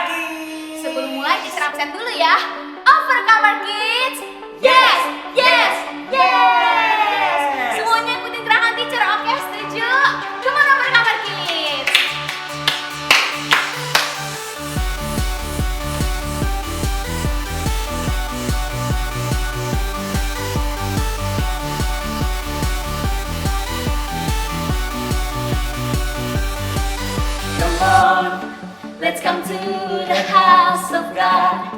Kids. Sebelum mulai teacher absen dulu ya. Over Kamar Kids. Yes, yes, yes. Semuanya ikutin gerakan teacher, oke? Setuju? Come on Over Kamar Kids. Come on, let's come to the house of God.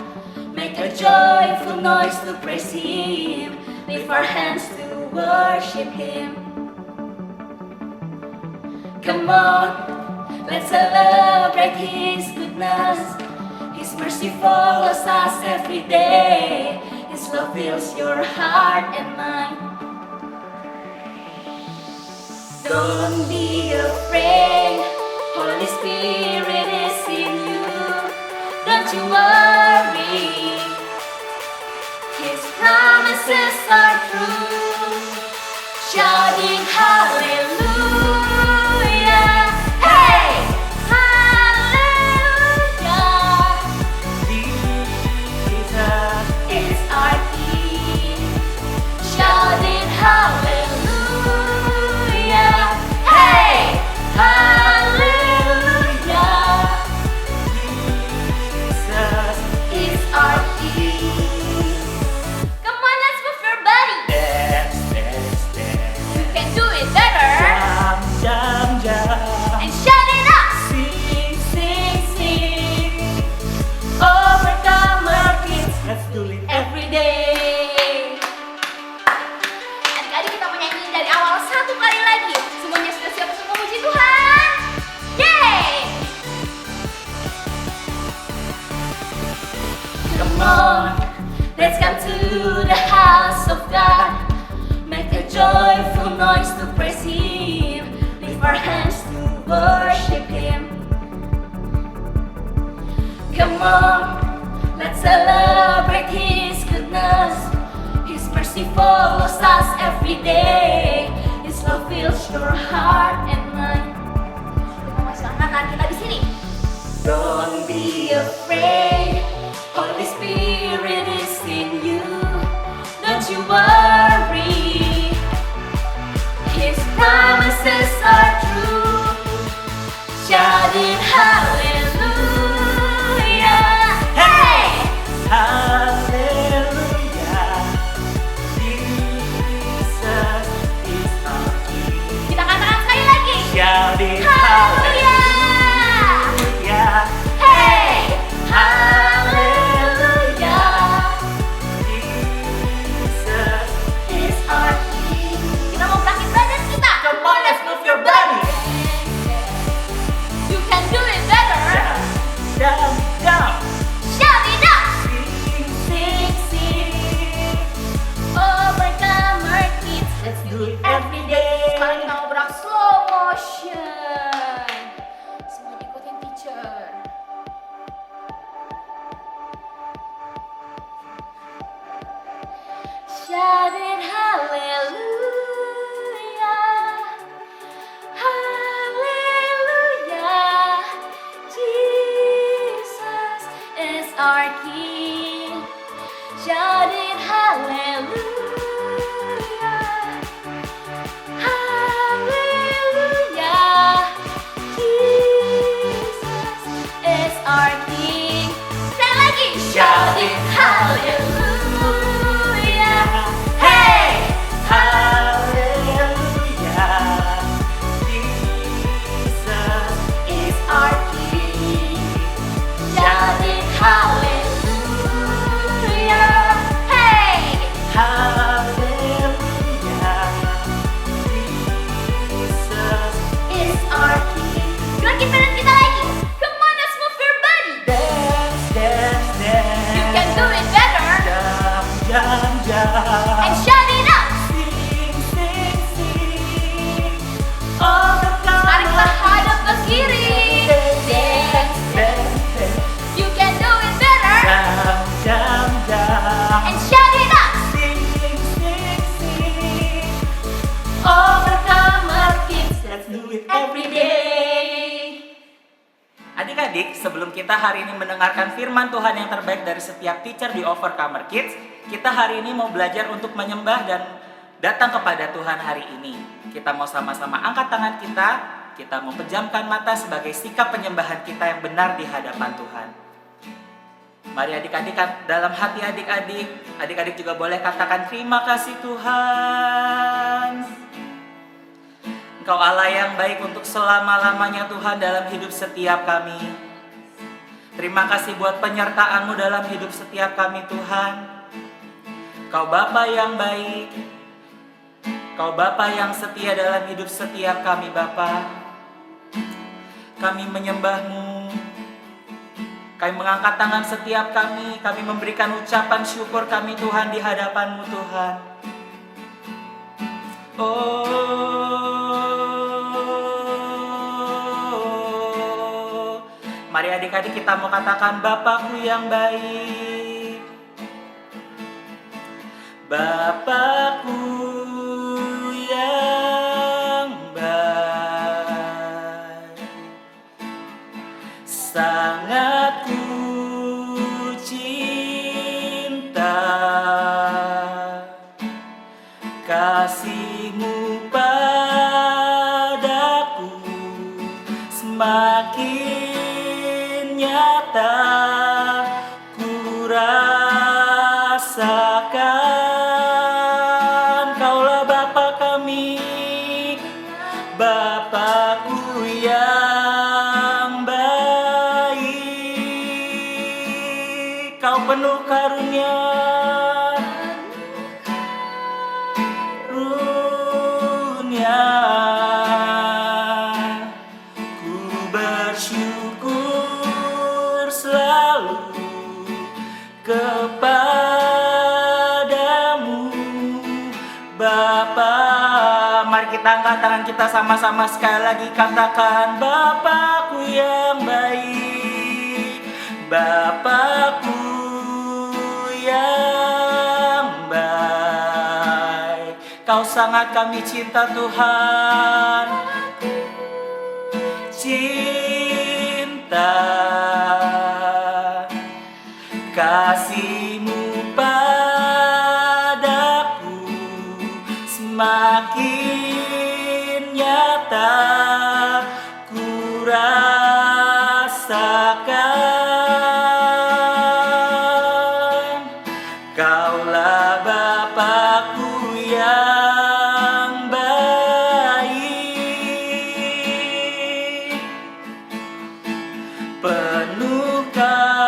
Make a joyful noise to praise Him. Lift our hands to worship Him. Come on, let's celebrate His goodness. His mercy follows us every day. His love fills your heart and mind. Don't be afraid, Holy Spirit is in you. Don't you worry, His promises are true. Shouting hallelujah, hey, hallelujah. Jesus Is our King. Shouting hallelujah, hey, hallelujah. Jesus Is our King. Come on, let's move your body. dance, dance, dance. You can do it better. Jump, jump, jump. And shout it up. Sing, sing, sing. Overcomer Kids Let's do it. every day. Adik-adik kita mau nyanyi dari awal satu kali lagi. Semuanya sudah siap untuk memuji Tuhan? Yeay! Come on, let's come to the house of God. Make a joyful noise to praise Him. Lift our hands to worship Him. Come on, let's celebrate His goodness. His mercy follows us every day. His love fills your heart and mind. Kita masih angkat tangan kita di sini. Don't be afraid, Holy Spirit is in you. Don't you worry, His promises are true. Shouting hallelujah, hey, Hallelujah. Jesus is our King. Kita katakan sekali lagi. Shouting Haleluya. hallelujah. Hey, hallelujah. Jesus. Is our King. kita mau berakin badan kita. Come on, let's move your body. You can do it better. Jump, jump. Shout it up. Sing, Sing, sing. Overcomer Kids, let's do it every day. Sekarang kita mau berak slow motion. Semuanya ikutin teacher. Shout it hallelujah, hallelujah. Jesus is our King. Shout it hallelujah, hallelujah. Jesus is our King. Sekali lagi. Shout it hallelujah. Hey, hallelujah. Jesus is our King. Shout it hallelujah. Hey, hallelujah. Jesus is our King. Gerakin badan kita lagi. Come on, let's move your body. dance, dance, dance. You can do it better. Jump, jump, jump. And shout it up. Sing, sing, sing. Overcome. Tarik ke hadap ke kiri. Dance, Dance, dance. You can do it better. kita hari ini mendengarkan firman Tuhan yang terbaik dari setiap teacher di Overcomer Kids. Kita hari ini mau belajar untuk menyembah dan datang kepada Tuhan hari ini. Kita mau sama-sama angkat tangan kita mau pejamkan mata sebagai sikap penyembahan kita yang benar di hadapan Tuhan. Mari adik-adik, dalam hati adik-adik juga boleh katakan terima kasih Tuhan. Engkau Allah yang baik untuk selama-lamanya Tuhan dalam hidup setiap kami. Terima kasih buat penyertaan-Mu dalam hidup setiap kami Tuhan. Kau Bapa yang baik, Kau Bapa yang setia dalam hidup setiap kami Bapa. Kami menyembah-Mu, kami mengangkat tangan setiap kami memberikan ucapan syukur kami Tuhan di hadapan-Mu Tuhan. Oh, mari adik-adik kita mau katakan Bapakku yang baik. Bapakku yang baik, sangat ku cinta, kasih-Mu padaku semakin nyata ku rasakan. Kaulah Bapa kami, Bapakku yang baik. Kau penuh karunia, ku bersyukur selalu kepadamu Bapa. Mari kita angkat tangan kita sama-sama sekali lagi katakan Bapakku yang baik, Bapakku yang baik. Kau sangat kami cinta Tuhan, cinta, kasih-Mu padaku semakin nyata ku rasakan. Kaulah Bapakku yang baik, penuh karunia.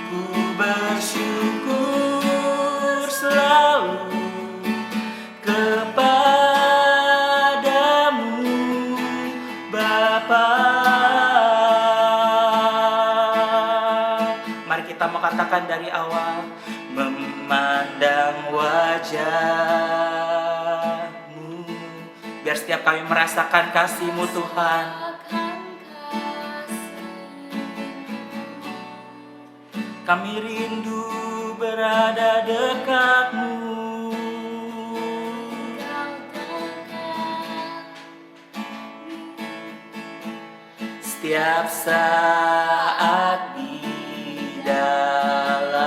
Ku bersyukur selalu kepadamu Bapa. Mari kita mau katakan dari awal, memandang wajah-Mu, biar setiap kami merasakan kasih-Mu Tuhan. Kami rindu berada dekat-Mu, setiap saat di dalam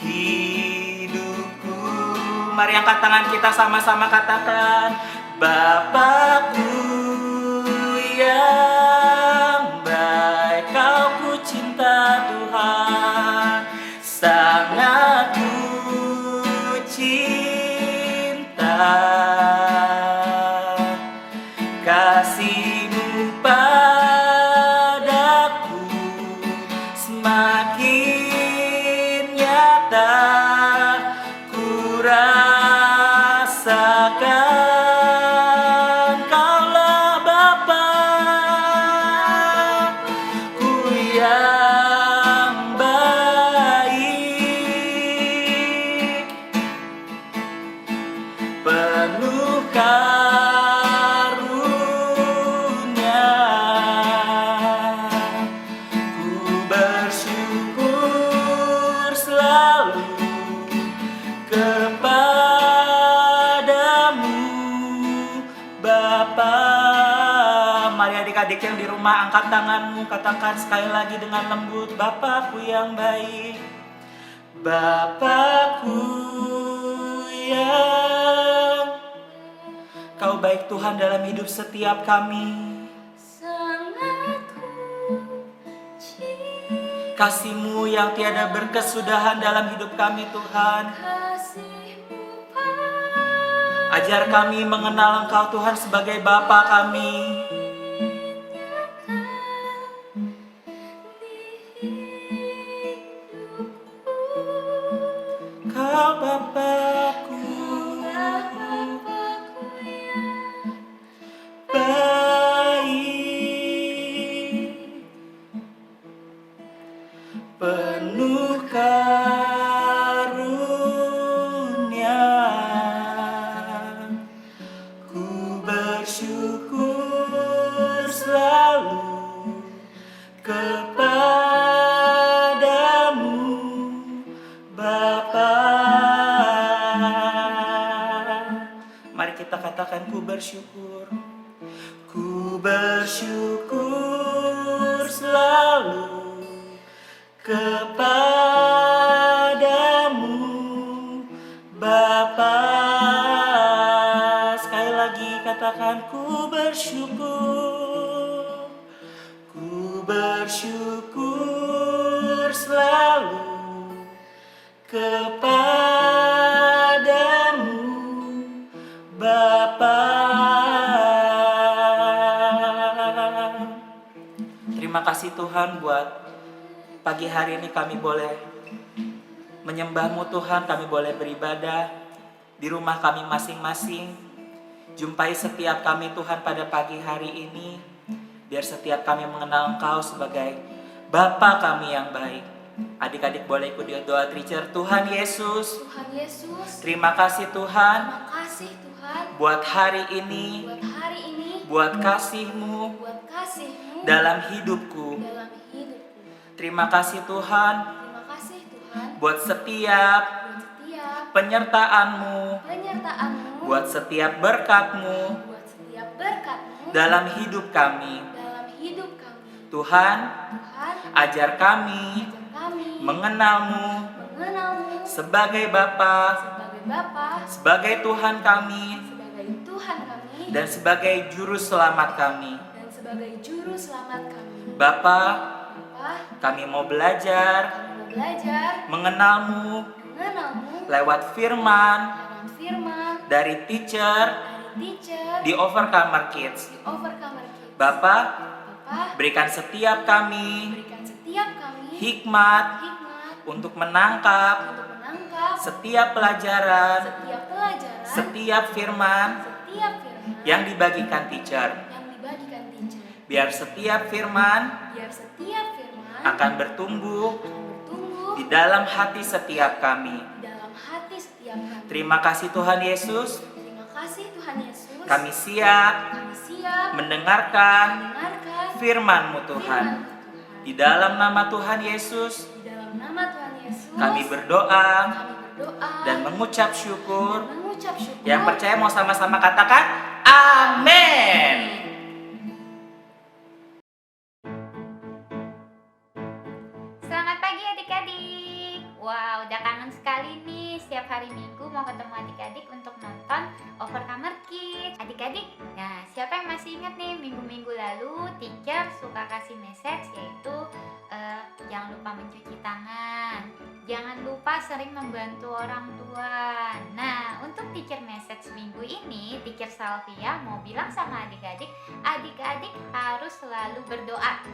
hidupku. Mari angkat tangan kita sama-sama katakan Bapakku yang baik. Kau ku cinta Tuhan, sangat ku cinta, kasih-Mu padaku semakin nyata ku rasakan. Bapa. Mari adik-adik yang di rumah angkat tanganmu, katakan sekali lagi dengan lembut, Bapakku yang baik. Bapakku yang Kau baik Tuhan dalam hidup setiap kami. sangat ku cinta Kasih-Mu yang tiada berkesudahan dalam hidup kami Tuhan. kasih-Mu Ajar kami mengenal Engkau Tuhan sebagai Bapa kami. Kau Bapakku Bapakku yang baik, penuh karunia. Ku bersyukur selalu kepadamu Bapa. Mari kita katakan, ku bersyukur. Ku bersyukur selalu kepadamu Bapa. Sekali lagi katakan, ku bersyukur. Ku bersyukur selalu kepadamu Bapa. Terima kasih Tuhan buat pagi hari ini kami boleh menyembah-Mu Tuhan, kami boleh beribadah di rumah kami masing-masing. Jumpai setiap kami Tuhan pada pagi hari ini, biar setiap kami mengenal Engkau sebagai Bapa kami yang baik. Adik-adik boleh ikut doa teacher. Tuhan Yesus, Tuhan Yesus, terima kasih Tuhan terima kasih Tuhan buat hari ini, buat hari ini, buat kasih-Mu buat kasih-Mu dalam hidupku. dalam hidupku. Terima kasih Tuhan Terima kasih Tuhan buat setiap buat setiap penyertaan-Mu, penyertaan-Mu, buat setiap berkat-Mu buat setiap berkat-Mu dalam hidup kami. dalam hidup kami. Tuhan, Tuhan, ajar kami ajar kami mengenal-Mu mengenal-Mu sebagai Bapa, sebagai Bapa, sebagai Tuhan kami, sebagai Tuhan kami, dan sebagai juru selamat kami. dan sebagai juru selamat kami. Bapa, Bapa, kami mau belajar kami mau belajar mengenal-Mu mengenal-Mu lewat firman lewat firman dari teacher dari teacher di Overcomer Kids. di Overcomer Kids. Bapa, Bapa, berikan setiap kami berikan setiap kami hikmat hikmat untuk menangkap untuk menangkap setiap pelajaran, setiap pelajaran, setiap firman setiap firman yang dibagikan teacher. yang dibagikan teacher. Biar setiap firman Biar setiap firman akan bertumbuh bertumbuh di dalam hati setiap kami. di dalam hati setiap kami. Terima kasih Tuhan Yesus, Terima kasih Tuhan Yesus. kami siap Kami siap mendengarkan mendengarkan firman-Mu Tuhan. firman-Mu Tuhan. Di dalam nama Tuhan Yesus, Di dalam nama Tuhan Yesus, kami berdoa kami berdoa dan mengucap syukur. dan mengucap syukur. Yang percaya mau sama-sama katakan amin. Selamat pagi adik-adik. Wow, udah kangen sekali nih setiap hari Minggu mau ketemu adik-adik untuk nonton Overcomer Kids. Adik-adik, nah siapa yang masih ingat nih minggu-minggu lalu teacher suka kasih message yaitu jangan lupa mencuci tangan, jangan lupa sering membantu orang tua. Nah, untuk teacher message minggu ini, teacher Salvia mau bilang sama adik-adik, adik-adik harus selalu berdoa.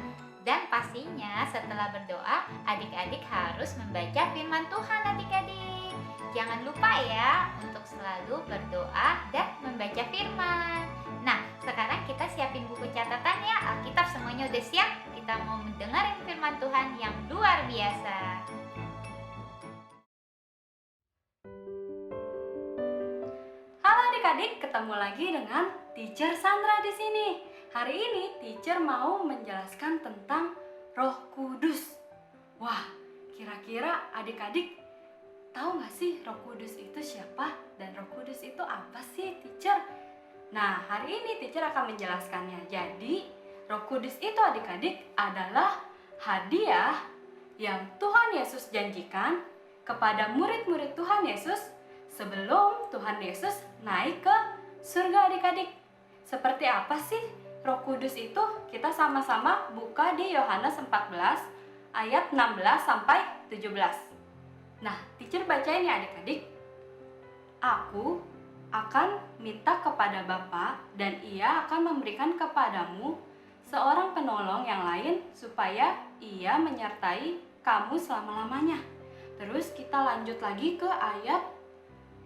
Dan pastinya setelah berdoa, adik-adik harus membaca firman Tuhan adik-adik. Jangan lupa ya untuk selalu berdoa dan membaca firman. Nah, sekarang kita siapin buku catatan ya. Alkitab semuanya udah siap. Kita mau mendengarin firman Tuhan yang luar biasa. Halo adik-adik, ketemu lagi dengan Teacher Sandra di sini. Hari ini teacher mau menjelaskan tentang Roh Kudus. Wah, kira-kira adik-adik tahu nggak sih Roh Kudus itu siapa dan Roh Kudus itu apa sih, teacher? Nah, hari ini teacher akan menjelaskannya. Jadi, Roh Kudus itu adik-adik adalah hadiah yang Tuhan Yesus janjikan kepada murid-murid Tuhan Yesus sebelum Tuhan Yesus naik ke surga adik-adik. Seperti apa sih Roh Kudus itu? Kita sama-sama buka di Yohanes 14 ayat 16 sampai 17. Nah, teacher bacain ya adik-adik. Aku akan minta kepada Bapa dan Ia akan memberikan kepadamu seorang penolong yang lain supaya Ia menyertai kamu selama-lamanya. Terus kita lanjut lagi ke ayat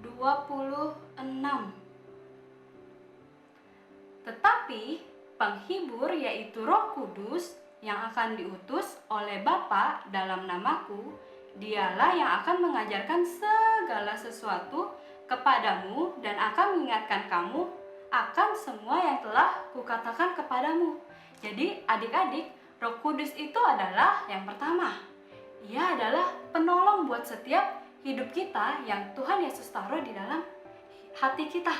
26. Tetapi penghibur yaitu Roh Kudus yang akan diutus oleh Bapa dalam namaku, Dialah yang akan mengajarkan segala sesuatu kepadamu dan akan mengingatkan kamu akan semua yang telah kukatakan kepadamu. Jadi adik-adik, Roh Kudus itu adalah yang pertama. Ia adalah penolong buat setiap hidup kita yang Tuhan Yesus taruh di dalam hati kita.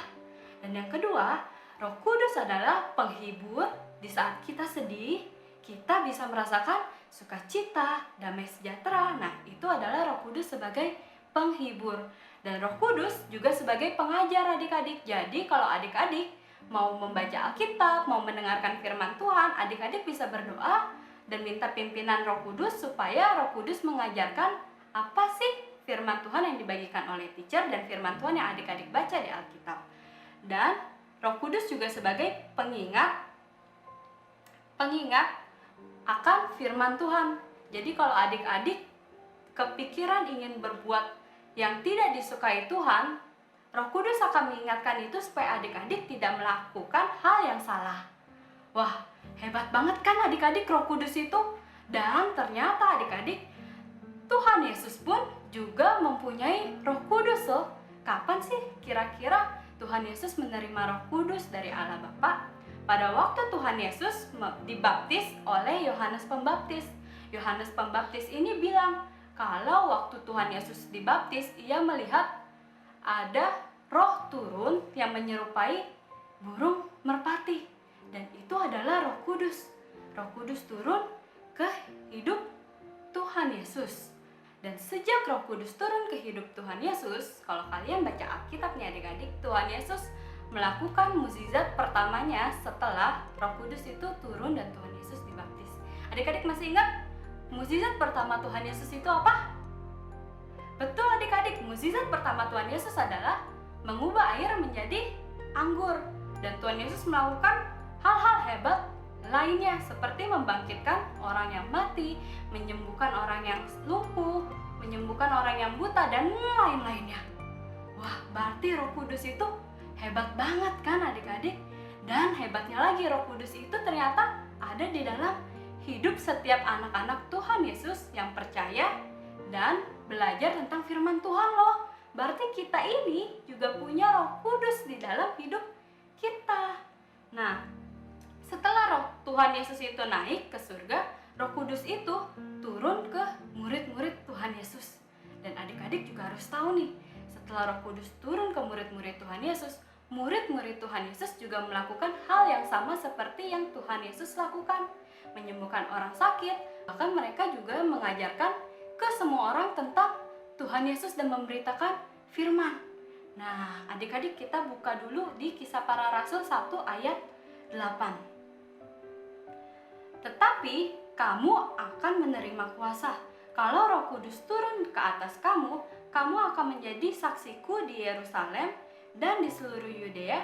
Dan yang kedua, Roh Kudus adalah penghibur di saat kita sedih, kita bisa merasakan sukacita, damai sejahtera. Nah, itu adalah Roh Kudus sebagai penghibur. Dan Roh Kudus juga sebagai pengajar adik-adik. Jadi kalau adik-adik mau membaca Alkitab, mau mendengarkan firman Tuhan, adik-adik bisa berdoa dan minta pimpinan Roh Kudus supaya Roh Kudus mengajarkan apa sih firman Tuhan yang dibagikan oleh teacher dan firman Tuhan yang adik-adik baca di Alkitab. Dan Roh Kudus juga sebagai pengingat akan firman Tuhan. Jadi kalau adik-adik kepikiran ingin berbuat yang tidak disukai Tuhan, Roh Kudus akan mengingatkan itu supaya adik-adik tidak melakukan hal yang salah. Wah, hebat banget kan adik-adik Roh Kudus itu? Dan ternyata adik-adik, Tuhan Yesus pun juga mempunyai Roh Kudus loh. Kapan sih kira-kira Tuhan Yesus menerima Roh Kudus dari Allah Bapa? Pada waktu Tuhan Yesus dibaptis oleh Yohanes Pembaptis. Yohanes Pembaptis ini bilang, kalau waktu Tuhan Yesus dibaptis, ia melihat ada roh turun yang menyerupai burung merpati. Dan itu adalah Roh Kudus. Roh Kudus turun ke hidup Tuhan Yesus. Dan sejak Roh Kudus turun ke hidup Tuhan Yesus, kalau kalian baca Alkitab nih adik-adik, Tuhan Yesus melakukan mukjizat pertamanya setelah Roh Kudus itu turun dan Tuhan Yesus dibaptis. Adik-adik masih ingat? Mukjizat pertama Tuhan Yesus itu apa? Betul adik-adik, mukjizat pertama Tuhan Yesus adalah mengubah air menjadi anggur. Dan Tuhan Yesus melakukan hal-hal hebat lainnya seperti membangkitkan orang yang mati, menyembuhkan orang yang lumpuh, menyembuhkan orang yang buta, dan lain-lainnya. Wah, berarti Roh Kudus itu hebat banget kan adik-adik? Dan hebatnya lagi Roh Kudus itu ternyata ada di dalam hidup setiap anak-anak Tuhan Yesus yang percaya dan belajar tentang firman Tuhan loh. Berarti kita ini juga punya Roh Kudus di dalam hidup kita. Nah, setelah Roh Tuhan Yesus itu naik ke surga, Roh Kudus itu turun ke murid-murid Tuhan Yesus. Dan adik-adik juga harus tahu nih, setelah Roh Kudus turun ke murid-murid Tuhan Yesus, murid-murid Tuhan Yesus juga melakukan hal yang sama seperti yang Tuhan Yesus lakukan, menyembuhkan orang sakit. Bahkan mereka juga mengajarkan ke semua orang tentang Tuhan Yesus dan memberitakan firman. Nah, adik-adik kita buka dulu di Kisah Para Rasul 1 ayat 8. Tetapi kamu akan menerima kuasa. Kalau Roh Kudus turun ke atas kamu, kamu akan menjadi saksiku di Yerusalem dan di seluruh Yudea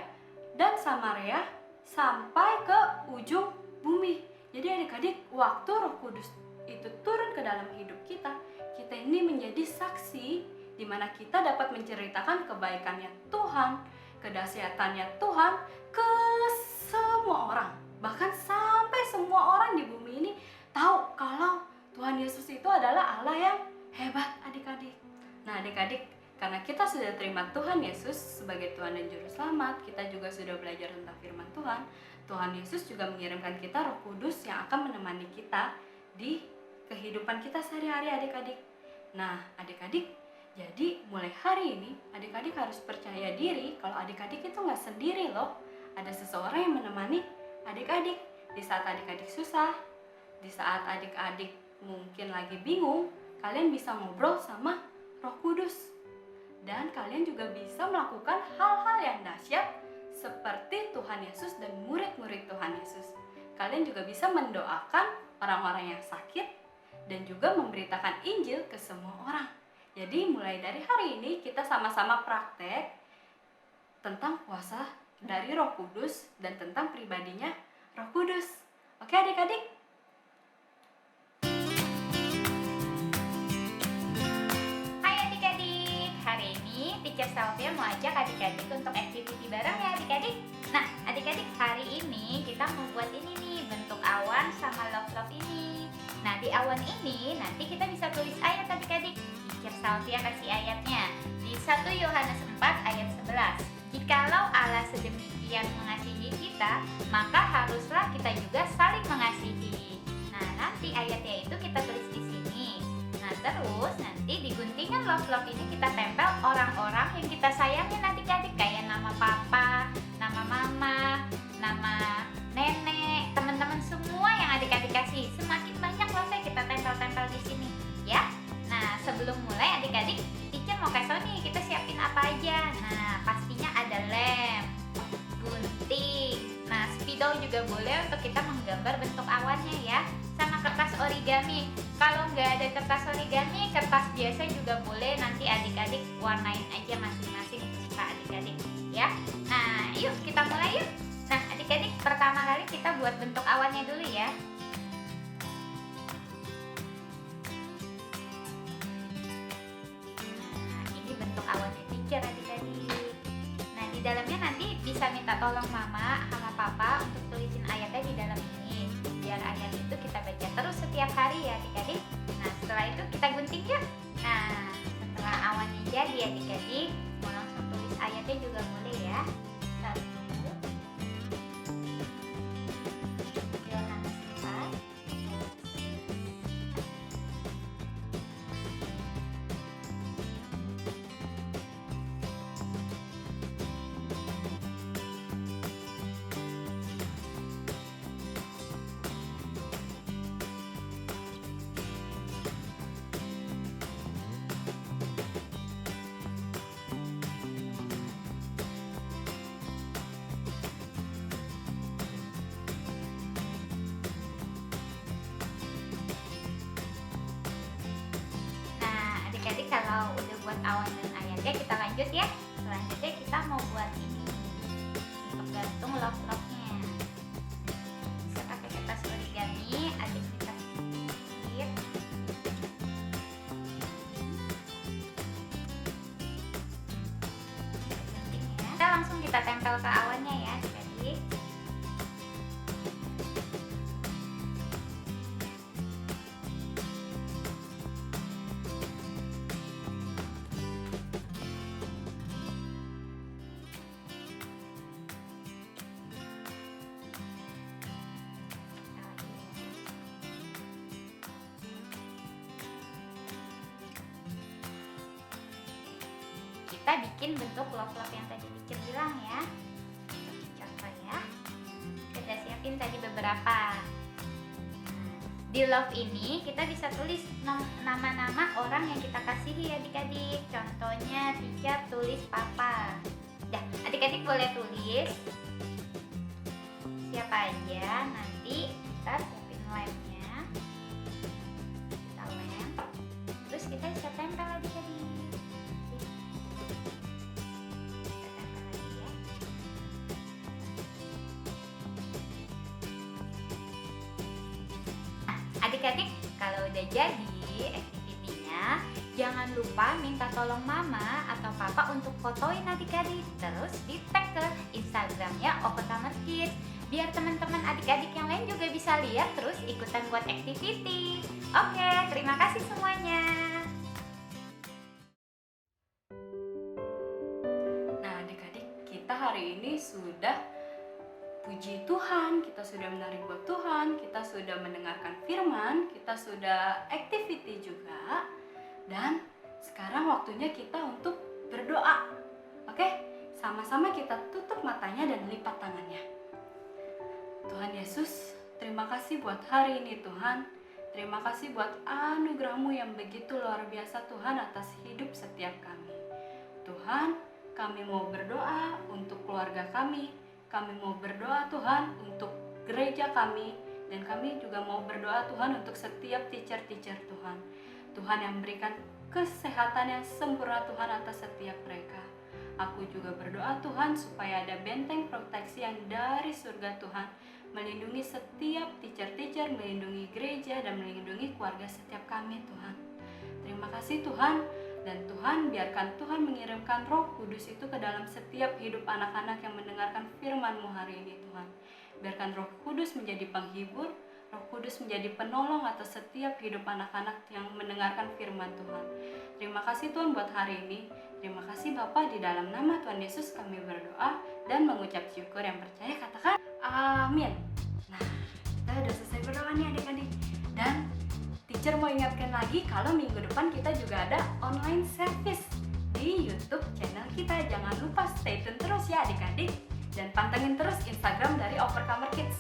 dan Samaria sampai ke ujung bumi. Jadi adik-adik, waktu Roh Kudus itu turun ke dalam hidup kita, kita ini menjadi saksi di mana kita dapat menceritakan kebaikannya Tuhan, kedahsyatannya Tuhan ke semua orang. Bahkan sampai semua orang di bumi ini tahu kalau Tuhan Yesus itu adalah Allah yang hebat adik-adik. Nah adik-adik, karena kita sudah terima Tuhan Yesus sebagai Tuhan dan Juru Selamat, kita juga sudah belajar tentang firman Tuhan. Tuhan Yesus juga mengirimkan kita Roh Kudus yang akan menemani kita di kehidupan kita sehari-hari adik-adik. Nah adik-adik, jadi mulai hari ini adik-adik harus percaya diri kalau adik-adik itu nggak sendiri loh. ada seseorang yang menemani adik-adik di saat adik-adik susah, di saat adik-adik mungkin lagi bingung. Kalian bisa ngobrol sama Roh Kudus, dan kalian juga bisa melakukan hal-hal yang dahsyat seperti Tuhan Yesus dan murid-murid Tuhan Yesus. Kalian juga bisa mendoakan orang-orang yang sakit dan juga memberitakan Injil ke semua orang. Jadi mulai dari hari ini kita sama-sama praktek tentang kuasa dari Roh Kudus dan tentang pribadinya Roh Kudus. Oke adik-adik? Hai adik-adik, hari ini Teacher Salvia mau ajak adik-adik untuk activity bareng ya adik-adik. Nah adik-adik, hari ini kita mau buat ini nih, bentuk awan sama love-love ini. Nah di awan ini nanti kita bisa tulis ayat adik-adik. Teacher Salvia kasih ayatnya di 1 Yohanes 4 ayat 11. Jikalau Allah sedemikian mengasihi kita, maka haruslah kita juga saling mengasihi. Nah, nanti ayatnya itu kita tulis di sini. Nah, terus nanti di guntingan love-love ini kita tempel orang-orang yang kita sayangin adik-adik, kayak nama papa, nama mama, nama nenek, teman-teman semua yang adik-adik kasih. Semakin banyak love kita tempel-tempel di sini, ya. Nah, sebelum mulai adik-adik, teacher mau kasih tau nih kita siapin apa aja. Nah, pastinya ada lem, gunting, nah spidol juga boleh untuk kita menggambar bentuk awannya ya, sama kertas origami. Kalau nggak ada kertas origami, kertas biasa juga boleh, nanti adik-adik warnain aja masing-masing suka adik-adik ya. Nah, yuk kita mulai yuk. Nah, adik-adik pertama kali kita buat bentuk awannya dulu ya. Bentuk awannya teacher adik-adik. Nah di dalamnya nanti bisa minta tolong mama sama papa untuk tulisin ayatnya di dalam ini, biar ayat itu kita baca terus setiap hari ya adik-adik. Nah setelah itu kita gunting yuk. Nah setelah awannya jadi adik-adik, mau langsung tulis ayatnya juga boleh ya. 1 Yohanes 4 Jadi kalau udah buat awan dan ayatnya kita lanjut ya. Selanjutnya kita mau buat ini untuk gantung love-love-nya. Bisa pakai kertas origami, adik kita sedikit. Kita langsung kita tempel ke awannya ya adik-adik. Kita bikin bentuk love-love yang tadi teacher bilang ya. Contoh ya. Kita siapin tadi beberapa. Di love ini kita bisa tulis nama-nama orang yang kita kasihi adik-adik. Contohnya teacher tulis papa. Dah, adik-adik boleh tulis siapa aja. Nanti kita siapin lemnya. Kita lem. Terus kita bisa tempel adik-adik. Adik-adik, kalau udah jadi aktivitinya, jangan lupa minta tolong mama atau papa untuk fotoin adik-adik, terus di tag ke Instagramnya Overcomer Kids, biar teman-teman adik-adik yang lain juga bisa lihat terus ikutan buat activity. Oke, terima kasih semuanya. Nah adik-adik, kita hari ini sudah puji Tuhan, kita sudah menari buat Tuhan, kita sudah mendengarkan firman, kita sudah activity juga. Dan sekarang waktunya kita untuk berdoa. Oke, Sama-sama kita tutup matanya dan lipat tangannya. Tuhan Yesus, terima kasih buat hari ini Tuhan. Terima kasih buat anugerah-Mu yang begitu luar biasa Tuhan atas hidup setiap kami. Tuhan, kami mau berdoa untuk keluarga kami. Kami mau berdoa Tuhan untuk gereja kami. Dan kami juga mau berdoa Tuhan untuk setiap teacher-teacher Tuhan. Tuhan yang berikan kesehatan yang sempurna Tuhan atas setiap mereka. Aku juga berdoa Tuhan supaya ada benteng proteksi yang dari surga Tuhan, melindungi setiap teacher-teacher, melindungi gereja, dan melindungi keluarga setiap kami Tuhan. Terima kasih Tuhan, dan Tuhan biarkan Tuhan mengirimkan Roh Kudus itu ke dalam setiap hidup anak-anak yang mendengarkan firman-Mu hari ini Tuhan. Biarkan Roh Kudus menjadi penghibur, Roh Kudus menjadi penolong atas setiap hidup anak-anak yang mendengarkan firman Tuhan. Terima kasih Tuhan buat hari ini. Terima kasih Bapa, di dalam nama Tuhan Yesus kami berdoa dan mengucap syukur. Yang percaya katakan amin. Nah, kita udah selesai berdoa nih adik-adik. Dan teacher mau ingatkan lagi kalau minggu depan kita juga ada online service di YouTube channel kita. Jangan lupa stay tune terus ya adik-adik. Dan pantengin terus Instagram dari Overcomer Kids.